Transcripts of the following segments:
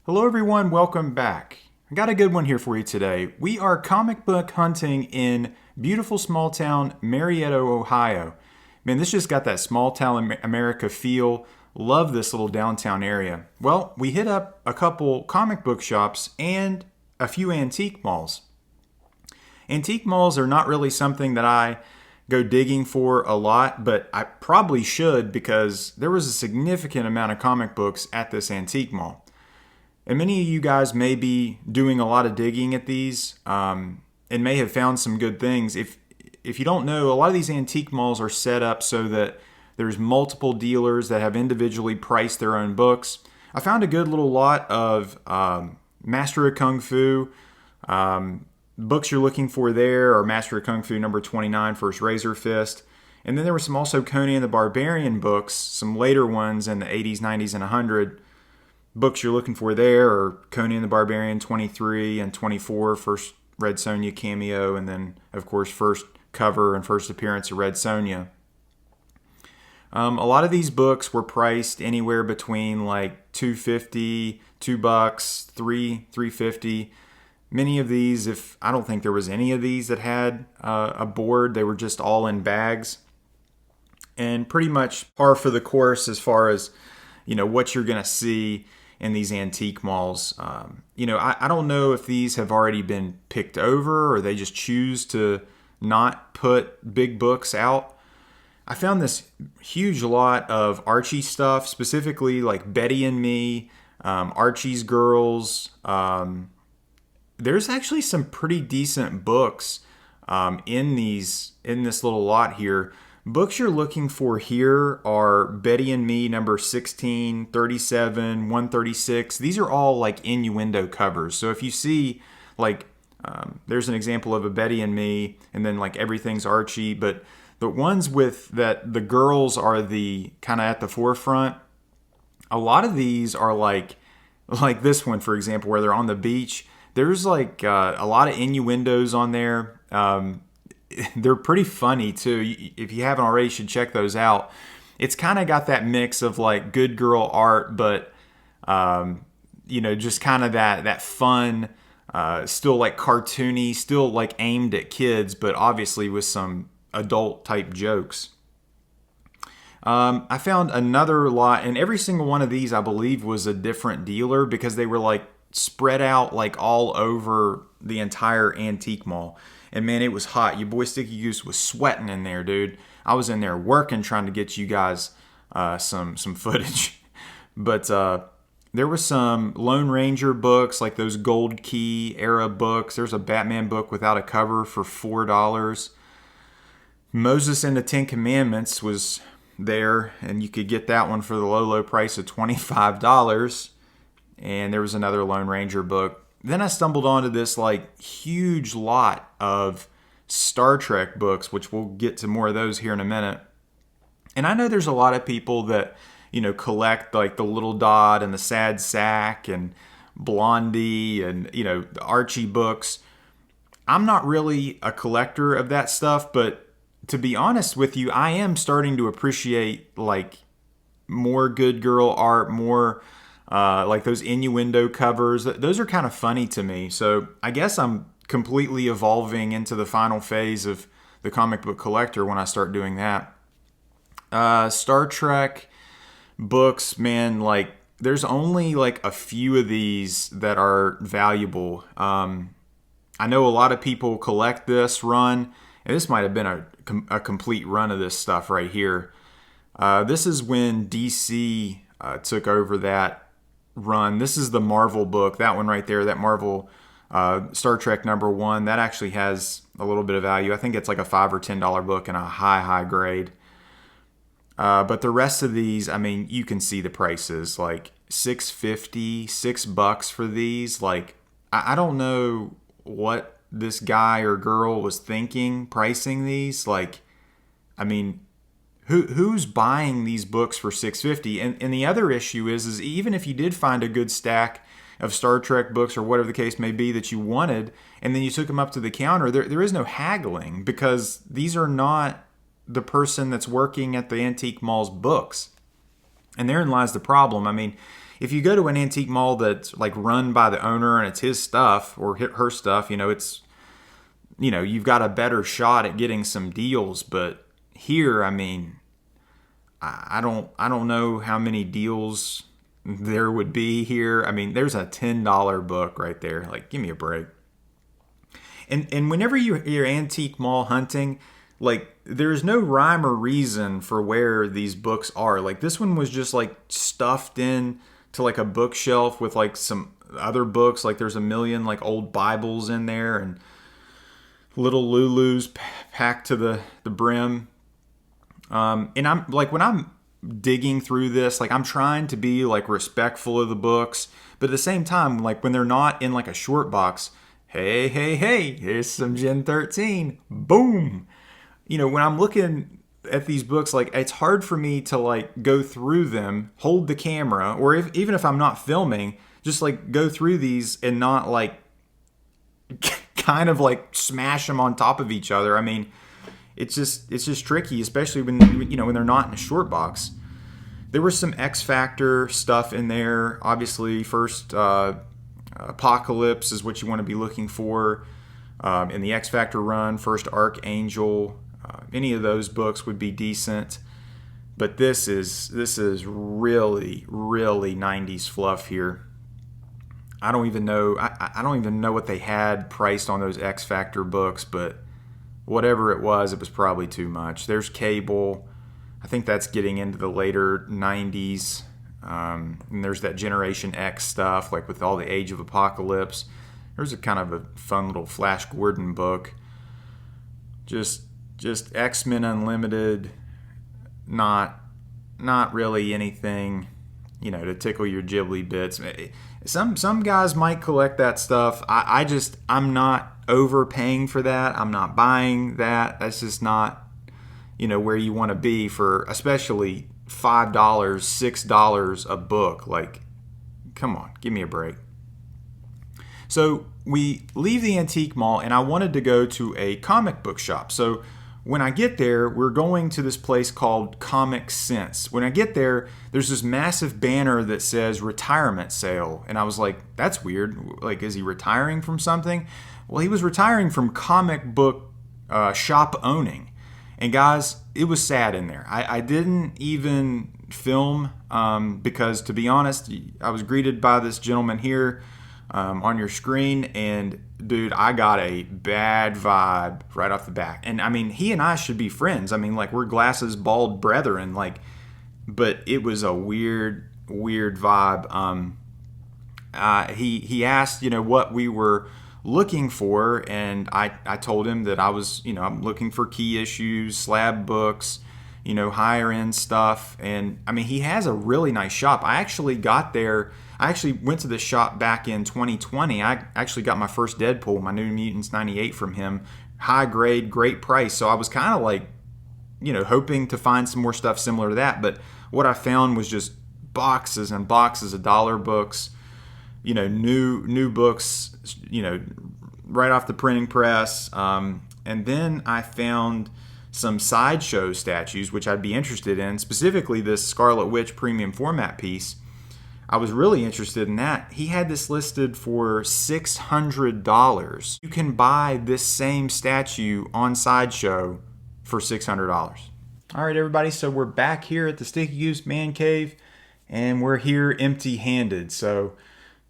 Hello, everyone. Welcome back. I got a good one here for you today. We are comic book hunting in beautiful small town Marietta, Ohio. Man, this just got that small town America feel. Love this little downtown area. Well, we hit up a couple comic book shops and a few antique malls. Antique malls are not really something that I go digging for a lot, but I probably should because there was a significant amount of comic books at this antique mall. And many of you guys may be doing a lot of digging at these and may have found some good things. If you don't know, a lot of these antique malls are set up so that there's multiple dealers that have individually priced their own books. I found a good little lot of Master of Kung Fu. Books you're looking for there are Master of Kung Fu number 29, First Razor Fist. And then there were some also Conan the Barbarian books, some later ones in the 80s, 90s, and 100. Books you're looking for there are Conan the Barbarian 23 and 24, first Red Sonja cameo, and then, of course, first cover and first appearance of Red Sonja. A lot of these books were priced anywhere between like $2.50, $2, $3.50. Many of these, I don't think there was any of these that had a board. They were just all in bags. And pretty much par for the course as far as, what you're going to see in these antique malls. I don't know if these have already been picked over or they just choose to not put big books out. I found this huge lot of Archie stuff, specifically like Betty and Me, Archie's Girls. There's actually some pretty decent books in this little lot here. Books you're looking for here are Betty and Me number 16, 37, 136. These are all like innuendo covers. So if you see there's an example of a Betty and Me and then like everything's Archie, but the ones with that the girls are the kind of at the forefront, a lot of these are like this one, for example, where they're on the beach. There's like a lot of innuendos on there. They're pretty funny too. If you haven't already, you should check those out. It's kind of got that mix of like good girl art, but just kind of that fun, still like cartoony, still like aimed at kids, but obviously with some adult type jokes. I found another lot, and every single one of these I believe was a different dealer because they were like spread out like all over the entire antique mall. And man, it was hot. Your boy Sticky Goose was sweating in there, dude. I was in there working, trying to get you guys some footage. But there were some Lone Ranger books, like those Gold Key era books. There's a Batman book without a cover for $4. Moses and the Ten Commandments was there, and you could get that one for the low price of $25. And there was another Lone Ranger book. Then I stumbled onto this like huge lot of Star Trek books, which we'll get to more of those here in a minute. And I know there's a lot of people that, collect like the Little Dot and the Sad Sack and Blondie and, the Archie books. I'm not really a collector of that stuff, but to be honest with you, I am starting to appreciate like more good girl art, more like those innuendo covers. Those are kind of funny to me. So I guess I'm completely evolving into the final phase of the comic book collector when I start doing that. Star Trek books, man, like there's only like a few of these that are valuable. I know a lot of people collect this run, and this might have been a complete run of this stuff right here. This is when DC took over that run. This is the Marvel book, that one right there, that Marvel Star Trek number 1. That actually has a little bit of value. I think it's like a $5 or $10 book and a high grade. But the rest of these, I mean, you can see the prices, like $6.50, $6 for these. Like, I don't know what this guy or girl was thinking pricing these. Like, I mean, who's buying these books for $6.50? And the other issue is even if you did find a good stack of Star Trek books or whatever the case may be that you wanted, and then you took them up to the counter, there is no haggling because these are not the person that's working at the antique mall's books. And therein lies the problem. I mean, if you go to an antique mall that's like run by the owner and it's his stuff or her stuff, it's, you've got a better shot at getting some deals. But here, I mean, I don't know how many deals there would be here. I mean, there's a $10 book right there. Like, give me a break. And whenever you're antique mall hunting, like, there's no rhyme or reason for where these books are. Like, this one was just like stuffed in to like a bookshelf with like some other books. Like, there's a million like old Bibles in there and little Lulus packed to the brim. And I'm like, when I'm digging through this, like, I'm trying to be like respectful of the books, but at the same time, like, when they're not in like a short box, hey, here's some Gen 13. Boom. When I'm looking at these books, like, it's hard for me to like go through them, hold the camera, or even if I'm not filming, just like go through these and not like kind of like smash them on top of each other. I mean, it's just tricky, especially when when they're not in a short box. There was some X Factor stuff in there. Obviously, first Apocalypse is what you want to be looking for in the X Factor run. First Archangel, any of those books would be decent. But this is really 90s fluff here. I don't even know. I don't even know what they had priced on those X Factor books, but whatever it was probably too much. There's Cable. I think that's getting into the later 90s. And there's that Generation X stuff, like with all the Age of Apocalypse. There's a kind of a fun little Flash Gordon book. Just X-Men Unlimited. Not really anything, to tickle your Ghibli bits. Some guys might collect that stuff. I'm not overpaying for that. I'm not buying that. That's just not, where you want to be for, especially $5, $6 a book. Like, come on, give me a break. So we leave the antique mall, and I wanted to go to a comic book shop. So when I get there, we're going to this place called Comic Sense. When I get there, there's this massive banner that says retirement sale. And I was like, that's weird. Like, is he retiring from something? Well, he was retiring from comic book shop owning. And guys, it was sad in there. I didn't even film because, to be honest, I was greeted by this gentleman here on your screen, and dude, I got a bad vibe right off the bat. And I mean, he and I should be friends. I mean, like, we're glasses bald brethren, like, but it was a weird vibe. He asked, what we were looking for, and I told him that I was, I'm looking for key issues, slab books, higher end stuff. And I mean, he has a really nice shop. I actually went to this shop back in 2020. I actually got my first Deadpool, my New Mutants 98 from him. High grade, great price. So I was kind of like, hoping to find some more stuff similar to that. But what I found was just boxes and boxes of dollar books, new books, right off the printing press. And then I found some sideshow statues, which I'd be interested in, specifically this Scarlet Witch premium format piece. I was really interested in that. He had this listed for $600. You can buy this same statue on Sideshow for $600. All right, everybody, so we're back here at the Sticky Goose Man Cave, and we're here empty-handed. So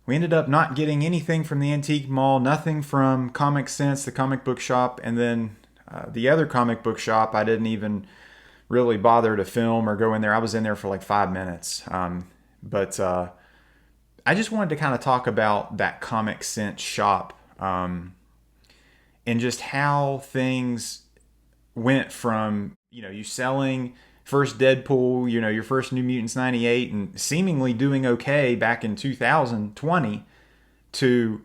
we ended up not getting anything from the antique mall, nothing from Comic Sense, the comic book shop, and then the other comic book shop, I didn't even really bother to film or go in there. I was in there for like 5 minutes. But I just wanted to kind of talk about that Comic Sense shop and just how things went from, you selling first Deadpool, your first New Mutants 98 and seemingly doing okay back in 2020 to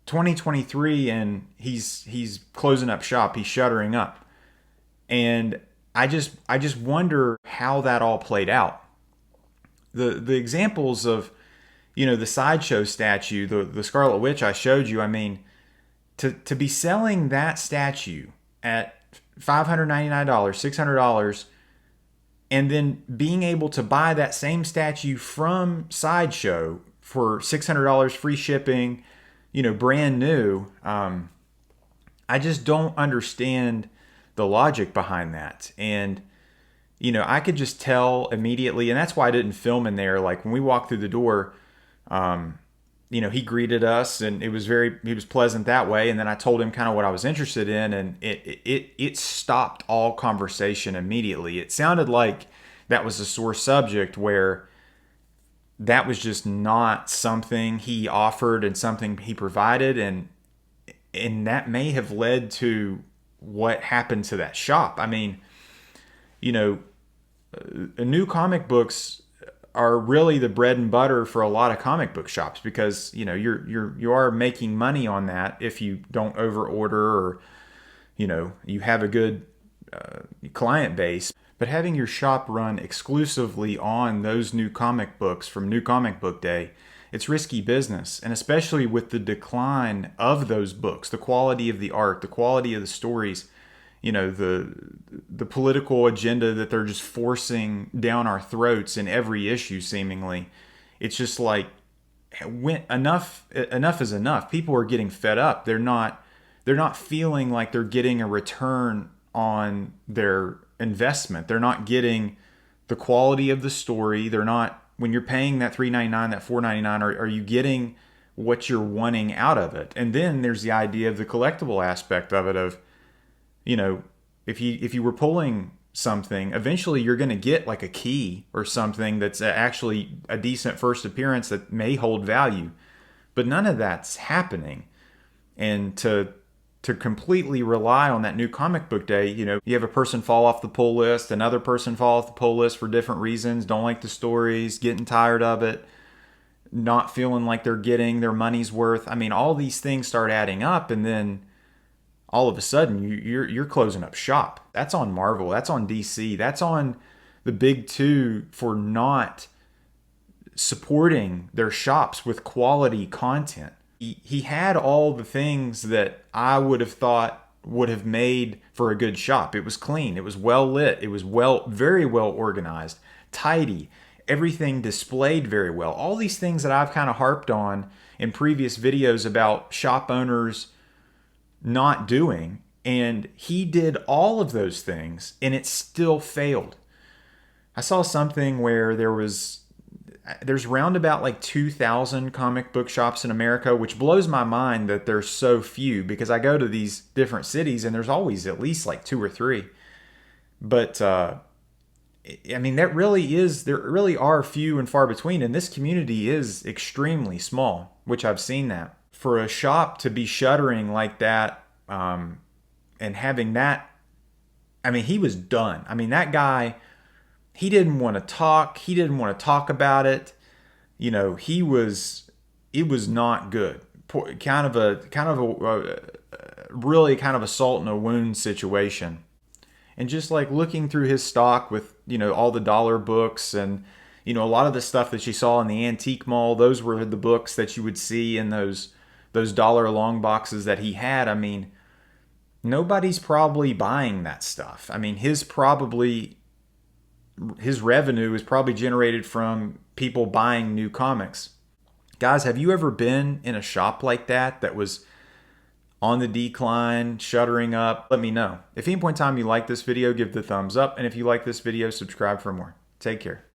2023, and he's closing up shop. He's shuttering up. And I just wonder how that all played out. The examples of, the sideshow statue, the Scarlet Witch I showed you, I mean, to be selling that statue at $599, $600, and then being able to buy that same statue from Sideshow for $600 free shipping, brand new. I just don't understand the logic behind that. And I could just tell immediately, and that's why I didn't film in there. Like when we walked through the door, he greeted us, and he was pleasant that way. And then I told him kind of what I was interested in, and it stopped all conversation immediately. It sounded like that was a sore subject, where that was just not something he offered and something he provided, and that may have led to what happened to that shop. I mean, new comic books are really the bread and butter for a lot of comic book shops, because you are making money on that if you don't over order, or you have a good client base. But having your shop run exclusively on those new comic books from New Comic Book Day, it's risky business. And especially with the decline of those books, the quality of the art, the quality of the stories, the political agenda that they're just forcing down our throats in every issue seemingly. It's just like, enough is enough. People are getting fed up. They're not feeling like they're getting a return on their investment. They're not getting the quality of the story. They're not, when you're paying that $3.99, that $4.99, are you getting what you're wanting out of it? And then there's the idea of the collectible aspect of it, of if you were pulling something, eventually you're going to get like a key or something that's actually a decent first appearance that may hold value. But none of that's happening. And to completely rely on that New Comic Book Day, you have a person fall off the pull list, another person fall off the pull list for different reasons, don't like the stories, getting tired of it, not feeling like they're getting their money's worth. I mean, all these things start adding up, and then all of a sudden you're closing up shop. That's on Marvel, that's on DC, that's on the big two for not supporting their shops with quality content. He had all the things that I would have thought would have made for a good shop. It was clean, it was well lit, it was very well organized, tidy, everything displayed very well. All these things that I've kind of harped on in previous videos about shop owners not doing, and he did all of those things and it still failed. I saw something where there's round about like 2,000 comic book shops in America, which blows my mind that there's so few, because I go to these different cities and there's always at least like 2 or 3. But I mean, there really are few and far between, and this community is extremely small, which I've seen that. For a shop to be shuttering like that, and having that, I mean, he was done. I mean, that guy, he didn't want to talk. He didn't want to talk about it. It was not good. Kind of a really kind of a salt in a wound situation. And just like looking through his stock with, all the dollar books, and, a lot of the stuff that you saw in the antique mall, those were the books that you would see in those dollar long boxes that he had. I mean, nobody's probably buying that stuff. I mean, his revenue is probably generated from people buying new comics. Guys, have you ever been in a shop like that was on the decline, shuttering up? Let me know. If at any point in time you like this video, give the thumbs up. And if you like this video, subscribe for more. Take care.